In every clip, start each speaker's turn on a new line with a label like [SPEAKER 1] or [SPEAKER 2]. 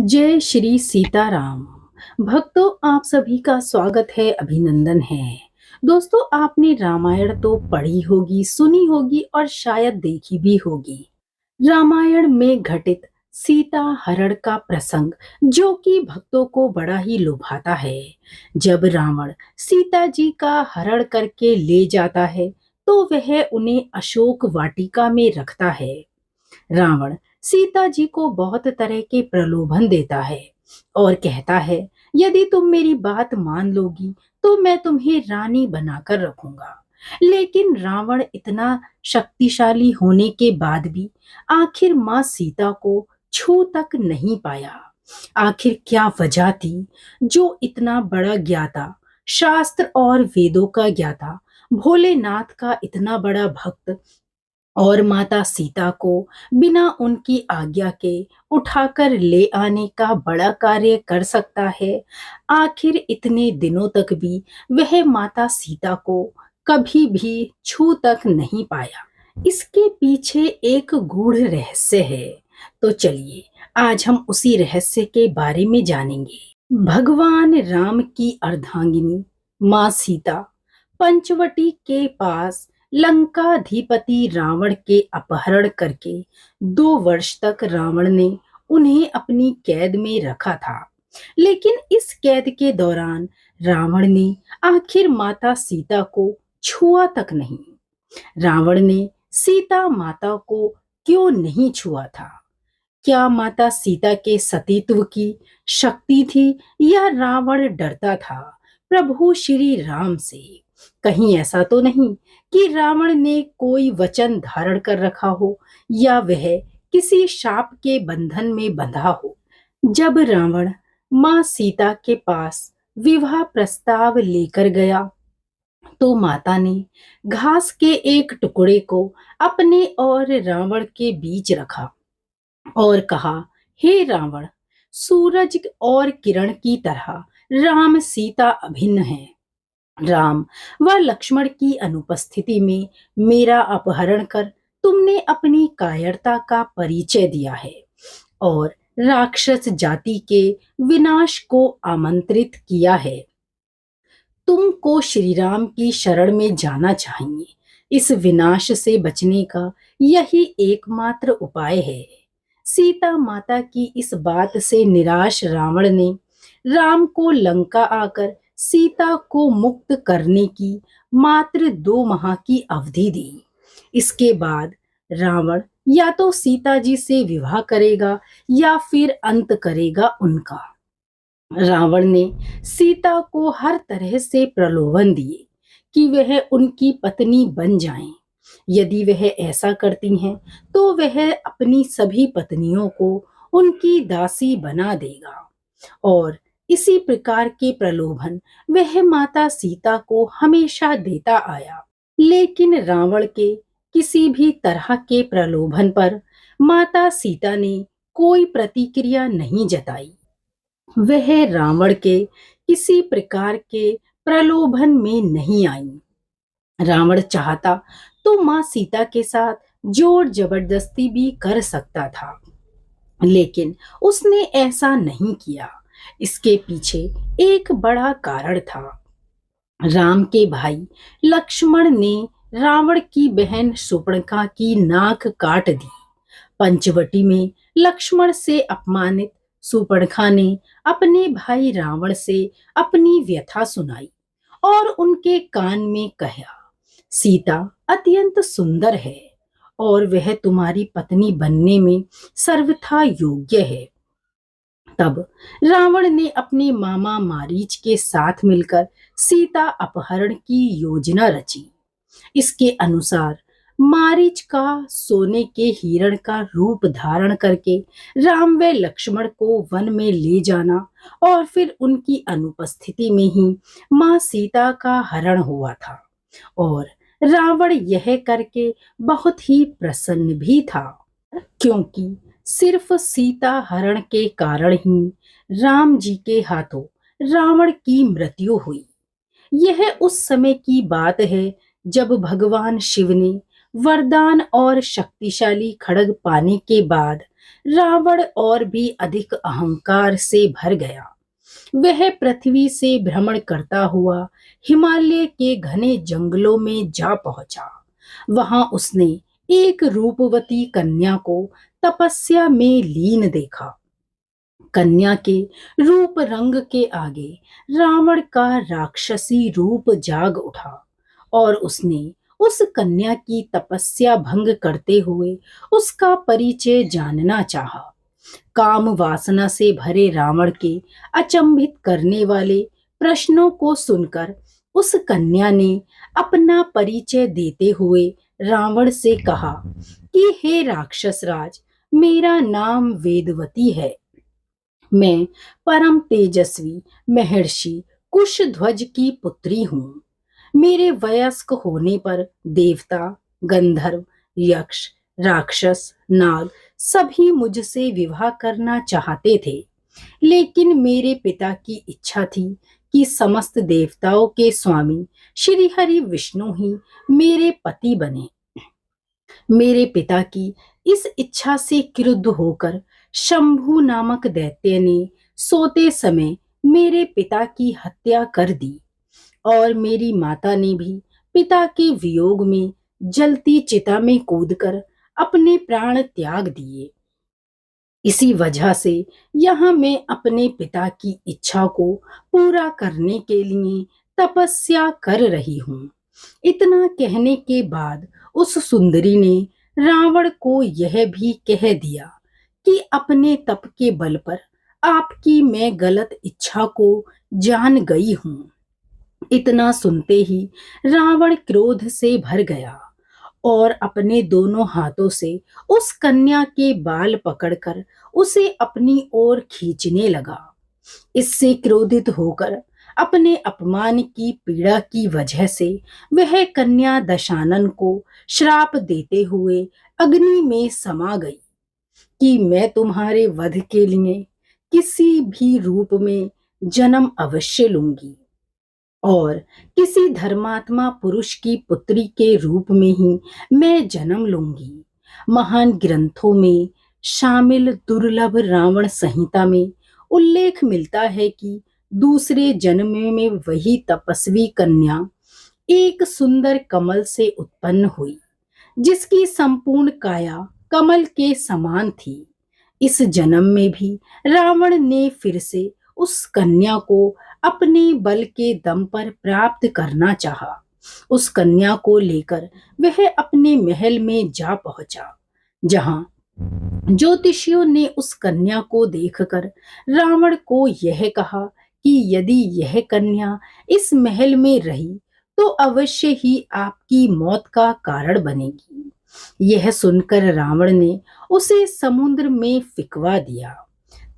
[SPEAKER 1] जय श्री सीताराम। भक्तों, आप सभी का स्वागत है, अभिनंदन है। दोस्तों, आपने रामायण तो पढ़ी होगी, सुनी होगी और शायद देखी भी होगी। रामायण में घटित सीता हरण का प्रसंग जो कि भक्तों को बड़ा ही लुभाता है। जब रावण सीता जी का हरण करके ले जाता है तो वह उन्हें अशोक वाटिका में रखता है। रावण सीता जी को बहुत तरह के प्रलोभन देता है और कहता है, यदि तुम मेरी बात मान लोगी तो मैं तुम्हें रानी बनाकर रखूंगा। लेकिन रावण इतना शक्तिशाली होने के बाद भी आखिर माँ सीता को छू तक नहीं पाया। आखिर क्या वजह थी? जो इतना बड़ा ज्ञाता, शास्त्र और वेदों का ज्ञाता, भोलेनाथ का इतना बड़ा भक्त और माता सीता को बिना उनकी आज्ञा के उठाकर ले आने का बड़ा कार्य कर सकता है। आखिर इतने दिनों तक भी वह माता सीता को कभी भी छू तक नहीं पाया। इसके पीछे एक गूढ़ रहस्य है। तो चलिए आज हम उसी रहस्य के बारे में जानेंगे। भगवान राम की अर्धांगिनी माँ सीता पंचवटी के पास लंकाधिपति रावण के अपहरण करके 2 वर्ष तक रावण ने उन्हें अपनी कैद में रखा था। लेकिन इस कैद के दौरान रावण ने आखिर माता सीता को छुआ तक नहीं। रावण ने सीता माता को क्यों नहीं छुआ था? क्या माता सीता के सतीत्व की शक्ति थी या रावण डरता था प्रभु श्री राम से? कहीं ऐसा तो नहीं कि रावण ने कोई वचन धारण कर रखा हो या वह किसी शाप के बंधन में बंधा हो। जब रावण माँ सीता के पास विवाह प्रस्ताव लेकर गया तो माता ने घास के एक टुकड़े को अपने और रावण के बीच रखा और कहा, हे रावण, सूरज और किरण की तरह राम सीता अभिन्न हैं। राम व लक्ष्मण की अनुपस्थिति में मेरा अपहरण कर तुमने अपनी कायरता का परिचय दिया है और राक्षस जाति के विनाश को आमंत्रित किया है। तुमको श्री राम की शरण में जाना चाहिए। इस विनाश से बचने का यही एकमात्र उपाय है। सीता माता की इस बात से निराश रावण ने राम को लंका आकर सीता को मुक्त करने की मात्र 2 माह की अवधि दी। इसके बाद रावण या तो सीता जी से विवाह करेगा या फिर अंत करेगा उनका। रावण ने सीता को हर तरह से प्रलोभन दिए कि वह उनकी पत्नी बन जाएं। यदि वह ऐसा करती हैं तो वह अपनी सभी पत्नियों को उनकी दासी बना देगा। और इसी प्रकार के प्रलोभन वह माता सीता को हमेशा देता आया। लेकिन रावण के किसी भी तरह के प्रलोभन पर माता सीता ने कोई प्रतिक्रिया नहीं जताई। वह रावण के किसी प्रकार के प्रलोभन में नहीं आई। रावण चाहता तो माँ सीता के साथ जोर जबरदस्ती भी कर सकता था, लेकिन उसने ऐसा नहीं किया। इसके पीछे एक बड़ा कारण था। राम के भाई लक्ष्मण ने रावण की बहन शूर्पणखा की नाक काट दी। पंचवटी में लक्ष्मण से अपमानित शूर्पणखा ने अपने भाई रावण से अपनी व्यथा सुनाई और उनके कान में कहा, सीता अत्यंत सुंदर है और वह तुम्हारी पत्नी बनने में सर्वथा योग्य है। तब रावण ने अपने मामा मारीच के साथ मिलकर सीता अपहरण की योजना रची। इसके अनुसार मारीच का सोने के हिरण का रूप धारण करके राम व लक्ष्मण को वन में ले जाना और फिर उनकी अनुपस्थिति में ही माँ सीता का हरण हुआ था। और रावण यह करके बहुत ही प्रसन्न भी था, क्योंकि सिर्फ सीता हरण के कारण ही राम जी के हाथों रावण की मृत्यु हुई। यह उस समय की बात है जब भगवान शिव ने वरदान और शक्तिशाली खड्ग पाने के बाद रावण और भी अधिक अहंकार से भर गया। वह पृथ्वी से भ्रमण करता हुआ हिमालय के घने जंगलों में जा पहुंचा। वहां उसने एक रूपवती कन्या को तपस्या में लीन देखा। कन्या के रूप रंग के आगे रावण का राक्षसी रूप जाग उठा और उसने उस कन्या की तपस्या भंग करते हुए उसका परिचय जानना चाहा। काम वासना से भरे रावण के अचंभित करने वाले प्रश्नों को सुनकर उस कन्या ने अपना परिचय देते हुए रावण से कहा कि हे राक्षस राज, मेरा नाम वेदवती है। मैं परम तेजस्वी महर्षि कुशध्वज की पुत्री हूँ। मेरे वयस्क होने पर देवता, गंधर्व, यक्ष, राक्षस, नाग सभी मुझसे विवाह करना चाहते थे, लेकिन मेरे पिता की इच्छा थी कि समस्त देवताओं के स्वामी श्री हरि विष्णु ही मेरे पति बने। मेरे पिता की इस इच्छा से क्रुद्ध होकर शंभु नामक दैत्य ने सोते समय मेरे पिता की हत्या कर दी और मेरी माता ने भी पिता के वियोग में जलती चिता में कूदकर अपने प्राण त्याग दिए। इसी वजह से यहाँ मैं अपने पिता की इच्छा को पूरा करने के लिए तपस्या कर रही हूँ। इतना कहने के बाद उस सुंदरी ने रावण को यह भी कह दिया कि अपने तप के बल पर आपकी मैं गलत इच्छा को जान गई हूँ। इतना सुनते ही रावण क्रोध से भर गया और अपने दोनों हाथों से उस कन्या के बाल पकड़कर उसे अपनी ओर खींचने लगा। इससे क्रोधित होकर अपने अपमान की पीड़ा की वजह से वह कन्या दशानन को श्राप देते हुए अग्नि में समा गई कि मैं तुम्हारे वध के लिए किसी भी रूप में जन्म अवश्य लूंगी और किसी धर्मात्मा पुरुष की पुत्री के रूप में ही मैं जन्म लूंगी। महान ग्रंथों में शामिल दुर्लभ रावण संहिता में उल्लेख मिलता है कि दूसरे जन्म में वही तपस्वी कन्या एक सुंदर कमल से उत्पन्न हुई, जिसकी संपूर्ण काया कमल के समान थी। इस जन्म में भी रावण ने फिर से उस कन्या को अपने बल के दम पर प्राप्त करना चाहा। उस कन्या को लेकर वह अपने महल में जा पहुंचा, जहां ज्योतिषियों ने उस कन्या को देखकर रावण को यह कहा कि यदि यह कन्या इस महल में रही तो अवश्य ही आपकी मौत का कारण बनेगी। यह सुनकर रावण ने उसे समुद्र में फिकवा दिया।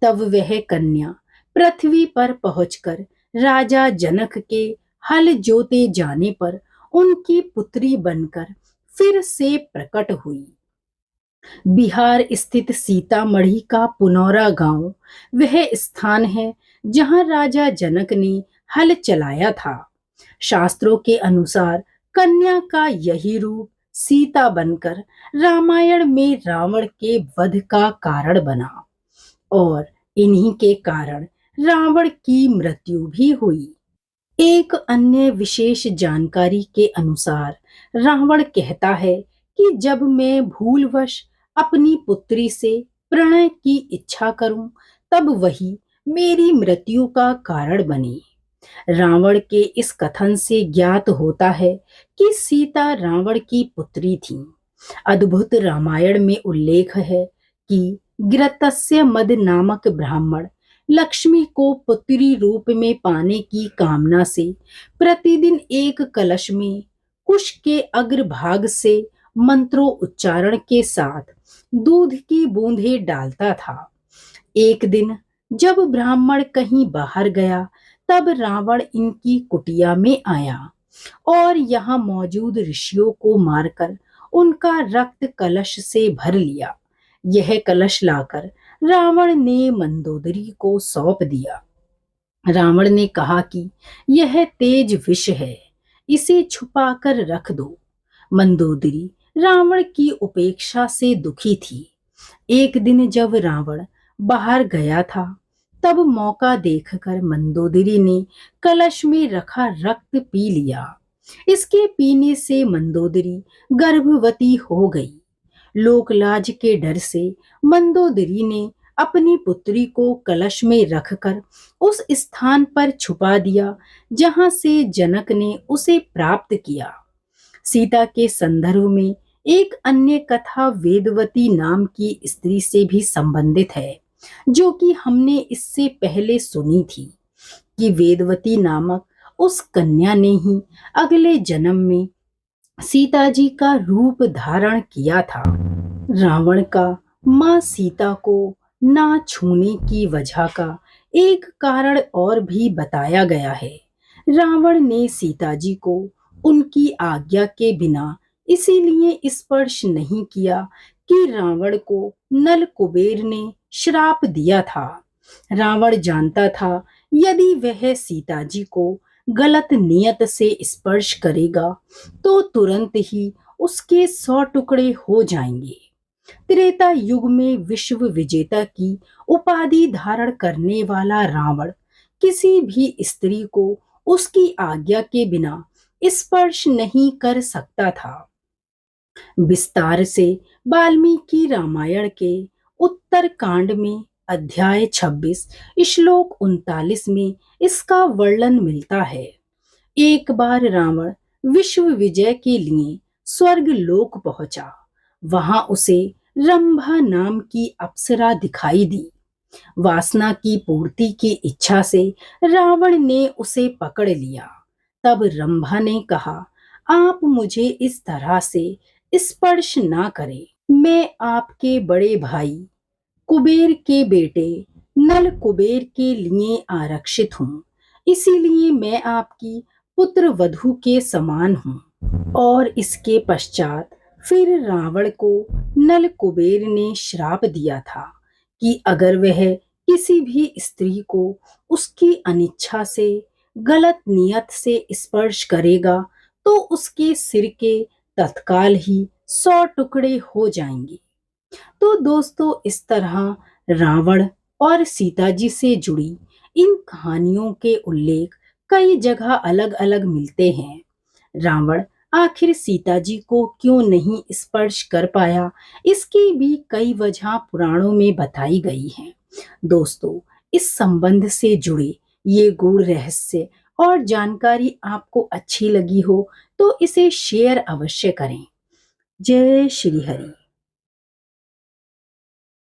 [SPEAKER 1] तब वह कन्या पृथ्वी पर पहुंचकर राजा जनक के हल जोते जाने पर उनकी पुत्री बनकर फिर से प्रकट हुई। बिहार स्थित सीतामढ़ी का पुनौरा गांव वह स्थान है जहां राजा जनक ने हल चलाया था। शास्त्रों के अनुसार कन्या का यही रूप सीता बनकर रामायण में रावण के वध का कारण बना और इन्हीं के कारण रावण की मृत्यु भी हुई। एक अन्य विशेष जानकारी के अनुसार रावण कहता है कि जब मैं भूलवश अपनी पुत्री से प्रणय की इच्छा करूं, तब वही मेरी मृत्यु का कारण बने। रावण के इस कथन से ज्ञात होता है कि सीता रावण की पुत्री थी। अद्भुत रामायण में उल्लेख है कि गिरतस्य मद नामक ब्राह्मण लक्ष्मी को पुत्री रूप में पाने की कामना से प्रतिदिन एक कलश में कुश के अग्रभाग से मंत्रों उच्चारण के साथ दूध की बूंदें डालता था। एक दिन जब ब्राह्मण कहीं बाहर गया, तब रावण इनकी कुटिया में आया और यहाँ मौजूद ऋषियों को मारकर उनका रक्त कलश से भर लिया। यह कलश लाकर रावण ने मंदोदरी को सौंप दिया। रावण ने कहा कि यह तेज विष है, इसे छुपाकर रख दो। मंदोदरी रावण की उपेक्षा से दुखी थी। एक दिन जब रावण बाहर गया था, तब मौका देखकर मंदोदरी ने कलश में रखा रक्त पी लिया। इसके पीने से मंदोदरी गर्भवती हो गई। लोकलाज के डर से मंदोदरी ने अपनी पुत्री को कलश में रखकर उस स्थान पर छुपा दिया जहां से जनक ने उसे प्राप्त किया। सीता के संदर्भ में एक अन्य कथा वेदवती नाम की स्त्री से भी संबंधित है, जो कि हमने इससे पहले सुनी थी कि वेदवती नामक उस कन्या ने ही अगले जन्म में सीता जी का रूप धारण किया था। रावण का मां सीता को ना छूने की वजह का एक कारण और भी बताया गया है। रावण ने सीता जी को उनकी आज्ञा के बिना इसीलिए स्पर्श नहीं किया कि रावण को नल कुबेर ने श्राप दिया था। रावण जानता था यदि वह सीता जी को गलत नियत से स्पर्श करेगा तो तुरंत ही उसके 100 टुकड़े हो जाएंगे। त्रेता युग में विश्व विजेता की उपाधि धारण करने वाला रावण किसी भी स्त्री को उसकी आज्ञा के बिना स्पर्श नहीं कर सकता था। विस्तार से वाल्मीकि रामायण के उत्तर कांड में अध्याय 26 श्लोक 39 में इसका वर्णन मिलता है। एक बार रावण विश्व विजय के लिए स्वर्ग लोक पहुंचा। वहां उसे रंभा नाम की अप्सरा दिखाई दी। वासना की पूर्ति की इच्छा से रावण ने उसे पकड़ लिया। तब रंभा ने कहा, आप मुझे इस तरह से स्पर्श ना करें। मैं आपके बड़े भाई कुबेर के बेटे नल कुबेर के लिए आरक्षित हूँ, इसीलिए मैं आपकी पुत्र वधू के समान हूँ। और इसके पश्चात फिर रावण को नल कुबेर ने श्राप दिया था कि अगर वह किसी भी स्त्री को उसकी अनिच्छा से गलत नियत से स्पर्श करेगा तो उसके सिर के तत्काल ही 100 टुकड़े हो जाएंगे। तो दोस्तों, इस तरह रावण और सीता जी से जुड़ी इन कहानियों के उल्लेख कई जगह अलग अलग मिलते हैं। रावण आखिर सीता जी को क्यों नहीं स्पर्श कर पाया, इसकी भी कई वजह पुराणों में बताई गई हैं। दोस्तों, इस संबंध से जुड़े ये गूढ़ रहस्य और जानकारी आपको अच्छी लगी हो तो इसे शेयर अवश्य करें। जय श्री हरि।